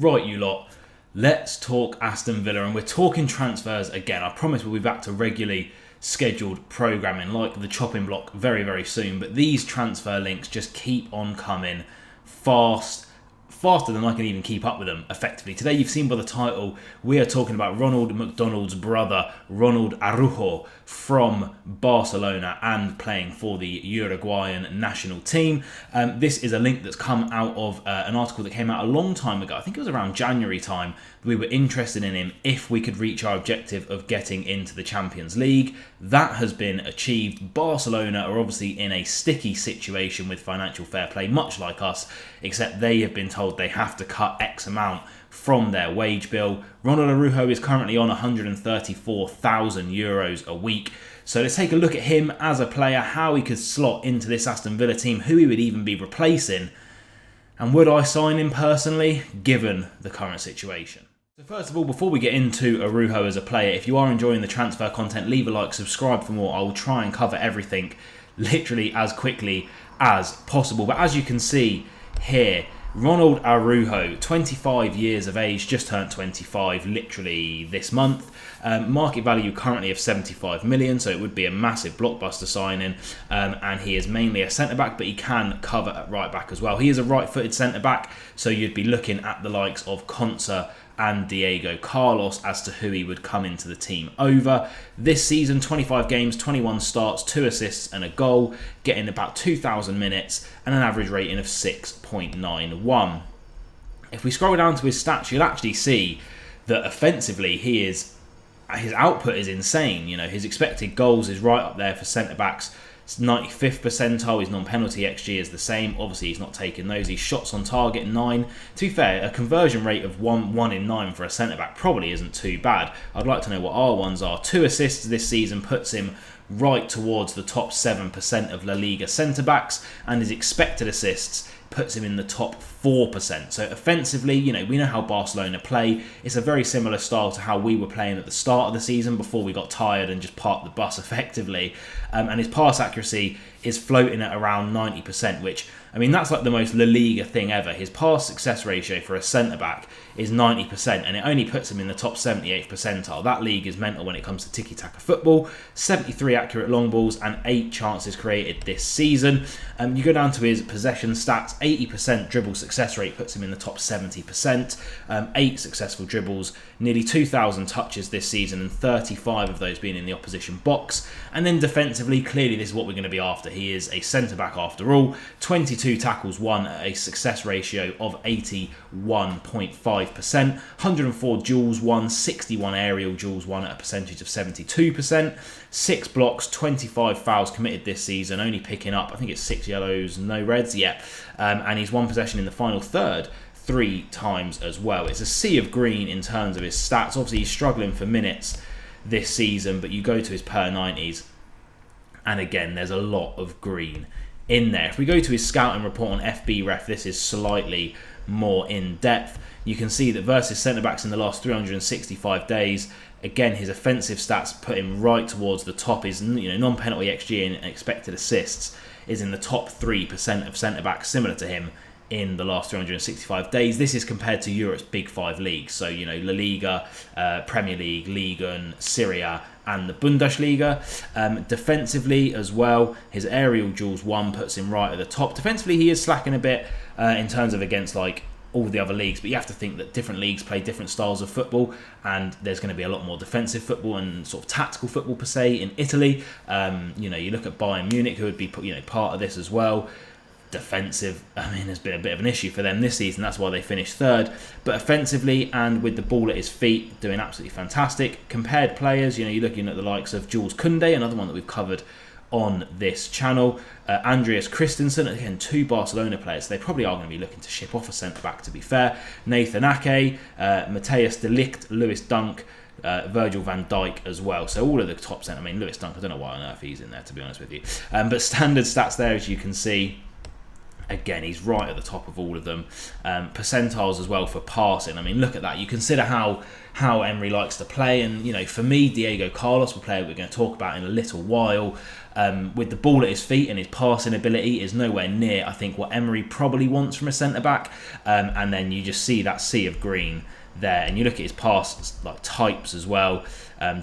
Right, you lot, let's talk Aston Villa, and we're talking transfers again. I promise we'll be back to regularly scheduled programming like the chopping block very, very soon, but these transfer links just keep on coming faster than I can even keep up with them effectively. Today, you've seen by the title, we are talking about Ronald McDonald's brother, Ronald Araujo, from Barcelona and playing for the Uruguayan national team. This is a link that's come out of an article that came out a long time ago. I think it was around January time. We were interested in him if we could reach our objective of getting into the Champions League. That has been achieved. Barcelona are obviously in a sticky situation with financial fair play, much like us, except they have been told they have to cut X amount from their wage bill. Ronald Araujo is currently on €134,000 a week. So let's take a look at him as a player, how he could slot into this Aston Villa team, who he would even be replacing, and would I sign him personally, given the current situation. So first of all, before we get into Araujo as a player, if you are enjoying the transfer content, leave a like, subscribe for more. I will try and cover everything literally as quickly as possible. But as you can see here, Ronald Araujo, 25 years of age, just turned 25 literally this month. Market value currently of 75 million, so it would be a massive blockbuster signing. And he is mainly a centre-back, but he can cover at right-back as well. He is a right-footed centre-back, so you'd be looking at the likes of Conza and Diego Carlos as to who he would come into the team over. This season, 25 games, 21 starts, 2 assists and a goal, getting about 2,000 minutes and an average rating of 6.91. If we scroll down to his stats, you'll actually see that offensively his output is insane. You know, his expected goals is right up there for centre-backs. It's 95th percentile. His non-penalty XG is the same. Obviously, he's not taking those. His shots on target, 9. To be fair, a conversion rate of 1 in 9 for a centre-back probably isn't too bad. I'd like to know what our ones are. 2 assists this season puts him right towards the top 7% of La Liga centre-backs, and his expected assists puts him in the top 4%. So offensively, you know, we know how Barcelona play. It's a very similar style to how we were playing at the start of the season before we got tired and just parked the bus effectively. And his pass accuracy is floating at around 90%, which, I mean, that's like the most La Liga thing ever. His pass success ratio for a centre-back is 90%, and it only puts him in the top 78th percentile. That league is mental when it comes to tiki-taka football. 73 accurate long balls and 8 chances created this season. You go down to his possession stats, 80% dribble success rate puts him in the top 70%. 8 successful dribbles, nearly 2,000 touches this season, and 35 of those being in the opposition box. And then defensively, clearly this is what we're going to be after. He is a centre-back after all. 22 tackles won at a success ratio of 81.5%. 104 duels won, 61 aerial duels won at a percentage of 72%. 6 blocks, 25 fouls committed this season, only picking up, I think it's 6 yellows, no reds yet. And he's won possession in the final third 3 times as well. It's a sea of green in terms of his stats. Obviously, he's struggling for minutes this season, but you go to his per 90s, and again, there's a lot of green in there. If we go to his scouting report on FB Ref, this is slightly more in depth. You can see that versus centre-backs in the last 365 days, again, his offensive stats put him right towards the top. His non-penalty XG and expected assists is in the top 3% of centre-backs, similar to him in the last 365 days. This is compared to Europe's big 5 leagues. So, you know, La Liga, Premier League, Liga and Serie A, and the Bundesliga. Defensively as well, his aerial duels won puts him right at the top. Defensively, he is slacking a bit in terms of against like all the other leagues, but you have to think that different leagues play different styles of football, and there's going to be a lot more defensive football and sort of tactical football per se in Italy. You look at Bayern Munich, who would be part of this as well. Defensive, I mean, has been a bit of an issue for them this season. That's why they finished 3rd. But offensively and with the ball at his feet, doing absolutely fantastic. Compared players, you're looking at the likes of Jules Koundé, another one that we've covered on this channel. Andreas Christensen, again, 2 Barcelona players. So they probably are going to be looking to ship off a centre-back, to be fair. Nathan Ake, Matthias de Ligt, Lewis Dunk, Virgil van Dijk as well. So all of the top centre. I mean, Lewis Dunk, I don't know why on earth he's in there, to be honest with you. But standard stats there, as you can see. Again, he's right at the top of all of them. Percentiles as well for passing. I mean, look at that. You consider how Emery likes to play, and you know, for me, Diego Carlos, a player we're going to talk about in a little while, with the ball at his feet and his passing ability is nowhere near, I think, what Emery probably wants from a centre back. And then you just see that sea of green there, and you look at his pass like types as well.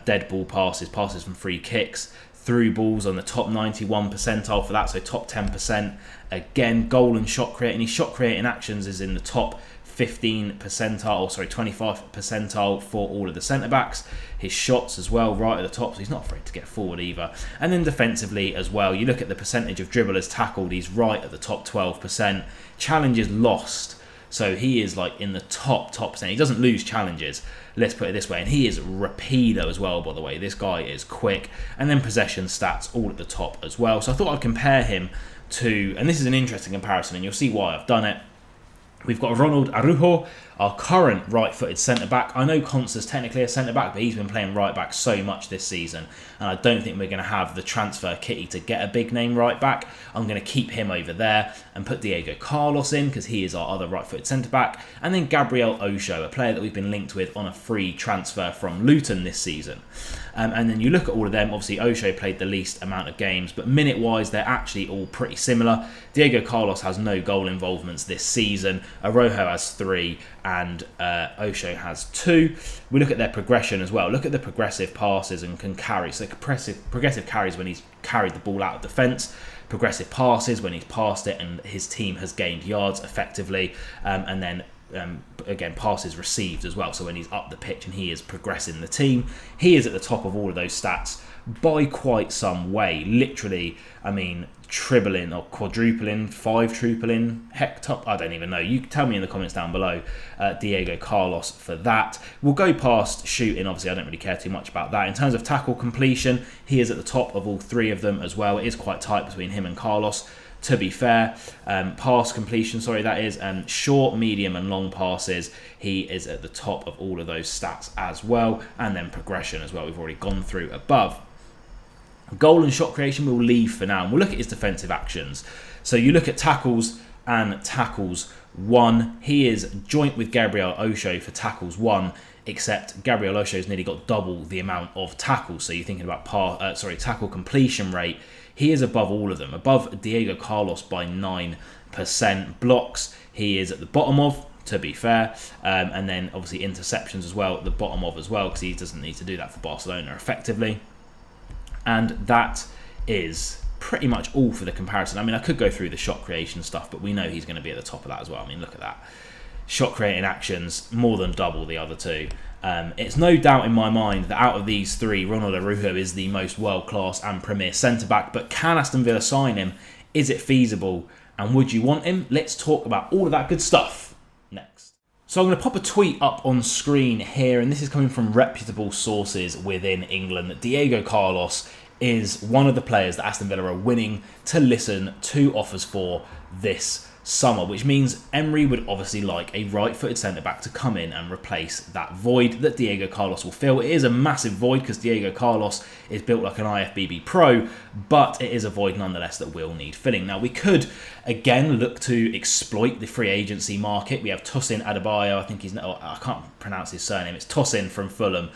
Dead ball passes from free kicks, through balls on the top 91 percentile for that, so top 10%. Again, goal and shot creating. His shot creating actions is in the top 15 percentile, or sorry, 25 percentile for all of the centre backs. His shots as well, right at the top, so he's not afraid to get forward either. And then defensively as well, you look at the percentage of dribblers tackled, he's right at the top 12%. Challenges lost, so he is like in the top percent. He doesn't lose challenges, let's put it this way. And he is rapido as well, by the way. This guy is quick. And then possession stats all at the top as well. So I thought I'd compare him to, and this is an interesting comparison, and you'll see why I've done it. We've got RONALD ARAUJO, our current right-footed centre-back. I know Consta's technically a centre-back, but he's been playing right-back so much this season, and I don't think we're going to have the transfer kitty to get a big-name right-back. I'm going to keep him over there and put Diego Carlos in, because he is our other right-footed centre-back. And then Gabriel Ocho, a player that we've been linked with on a free transfer from Luton this season. And then you look at all of them. Obviously, Ocho played the least amount of games, but minute-wise, they're actually all pretty similar. Diego Carlos has no goal involvements this season. Araujo has 3, and Ocho has 2. We look at their progression as well. Look at the progressive passes and can carry. So progressive carries when he's carried the ball out of defence. Progressive passes when he's passed it and his team has gained yards effectively. And then again, passes received as well. So when he's up the pitch and he is progressing the team, he is at the top of all of those stats by quite some way. Literally, I mean, tripling or quadrupling, 5-tripling, hectop, I don't even know. You tell me in the comments down below, Diego Carlos for that. We'll go past shooting, obviously I don't really care too much about that. In terms of tackle completion, he is at the top of all 3 of them as well. It is quite tight between him and Carlos, to be fair. Pass completion, that is short, medium and long passes, he is at the top of all of those stats as well. And then progression as well, we've already gone through above. Goal and shot creation we'll leave for now, and we'll look at his defensive actions. So you look at tackles and tackles won. He is joint with Gabriel Ocho for tackles won, except Gabriel Ocho has nearly got double the amount of tackles. So you're thinking about tackle completion rate. He is above all of them, above Diego Carlos by 9%. Blocks, he is at the bottom of, to be fair. And then obviously interceptions as well, at the bottom of as well, because he doesn't need to do that for Barcelona effectively. And that is pretty much all for the comparison. I mean, I could go through the shot creation stuff, but we know he's going to be at the top of that as well. I mean, look at that. Shot creating actions, more than double the other 2. It's no doubt in my mind that out of these 3, RONALD ARAUJO is the most world-class and premier centre-back. But can Aston Villa sign him? Is it feasible? And would you want him? Let's talk about all of that good stuff next. So I'm going to pop a tweet up on screen here, and this is coming from reputable sources within England, that Diego Carlos is one of the players that Aston Villa are willing to listen to offers for this summer, which means Emery would obviously like a right-footed centre-back to come in and replace that void that Diego Carlos will fill. It is a massive void because Diego Carlos is built like an IFBB Pro, but it is a void nonetheless that will need filling. Now, we could, again, look to exploit the free agency market. We have Tosin Adebayo, I think I can't pronounce his surname, it's Tosin from Fulham,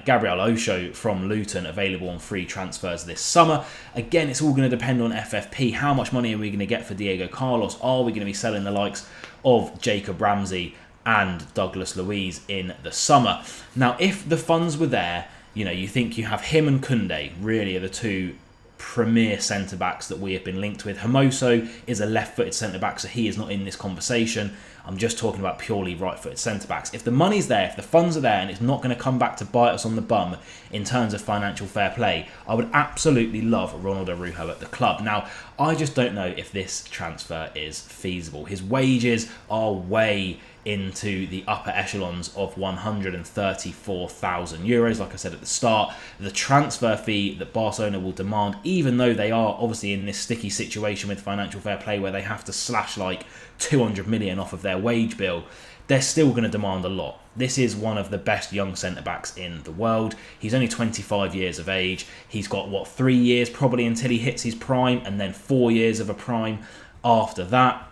Gabriel Ocho from Luton, available on free transfers this summer. Again, it's all going to depend on FFP. How much money are we going to get for Diego Carlos? Are we going to be selling the likes of Jacob Ramsey and Douglas Luiz in the summer? Now, if the funds were there, you think you have him and Koundé really are the 2 premier centre-backs that we have been linked with. Hermoso is a left-footed centre-back, so he is not in this conversation. I'm just talking about purely right-footed centre-backs. If the money's there, if the funds are there, and it's not going to come back to bite us on the bum in terms of financial fair play, I would absolutely love RONALD ARAUJO at the club. Now, I just don't know if this transfer is feasible. His wages are way into the upper echelons of €134,000. Like I said at the start, the transfer fee that Barcelona will demand, even though they are obviously in this sticky situation with financial fair play where they have to slash like 200 million off of their wage bill, they're still going to demand a lot. This is one of the best young centre-backs in the world. He's only 25 years of age. He's got, 3 years probably until he hits his prime, and then 4 years of a prime after that.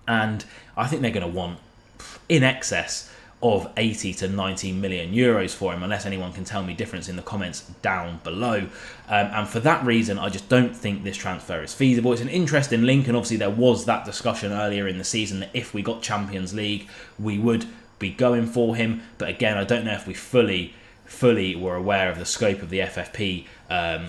And I think they're going to want in excess of 80 to 90 million euros for him, unless anyone can tell me difference in the comments down below. And for that reason, I just don't think this transfer is feasible. It's an interesting link, and obviously there was that discussion earlier in the season that if we got Champions League, we would be going for him. But again, I don't know if we fully were aware of the scope of the FFP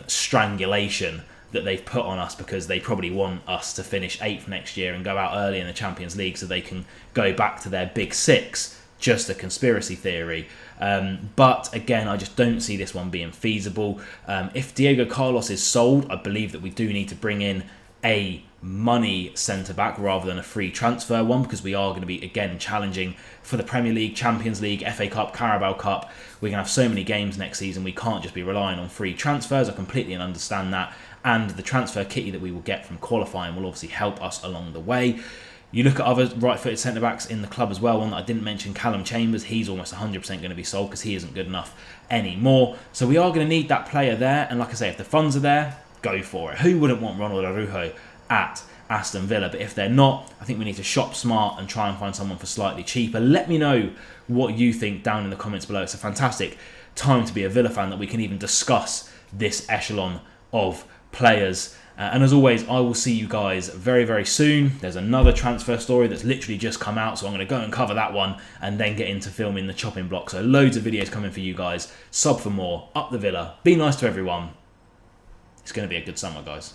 strangulation that they've put on us, because they probably want us to finish 8th next year and go out early in the Champions League so they can go back to their big six. Just a conspiracy theory. But again, I just don't see this one being feasible. If Diego Carlos is sold, I believe that we do need to bring in a money centre-back rather than a free transfer one, because we are going to be, again, challenging for the Premier League, Champions League, FA Cup, Carabao Cup. We're going to have so many games next season, we can't just be relying on free transfers. I completely understand that. And the transfer kitty that we will get from qualifying will obviously help us along the way. You look at other right-footed centre-backs in the club as well. One that I didn't mention, Callum Chambers, he's almost 100% going to be sold because he isn't good enough anymore. So we are going to need that player there. And like I say, if the funds are there, go for it. Who wouldn't want Ronald Araujo at Aston Villa? But if they're not, I think we need to shop smart and try and find someone for slightly cheaper. Let me know what you think down in the comments below. It's a fantastic time to be a Villa fan that we can even discuss this echelon of players. And as always, I will see you guys very, very soon. There's another transfer story that's literally just come out, so I'm going to go and cover that one and then get into filming the chopping block. So loads of videos coming for you guys. Sub for more. Up the Villa. Be nice to everyone. It's going to be a good summer, guys.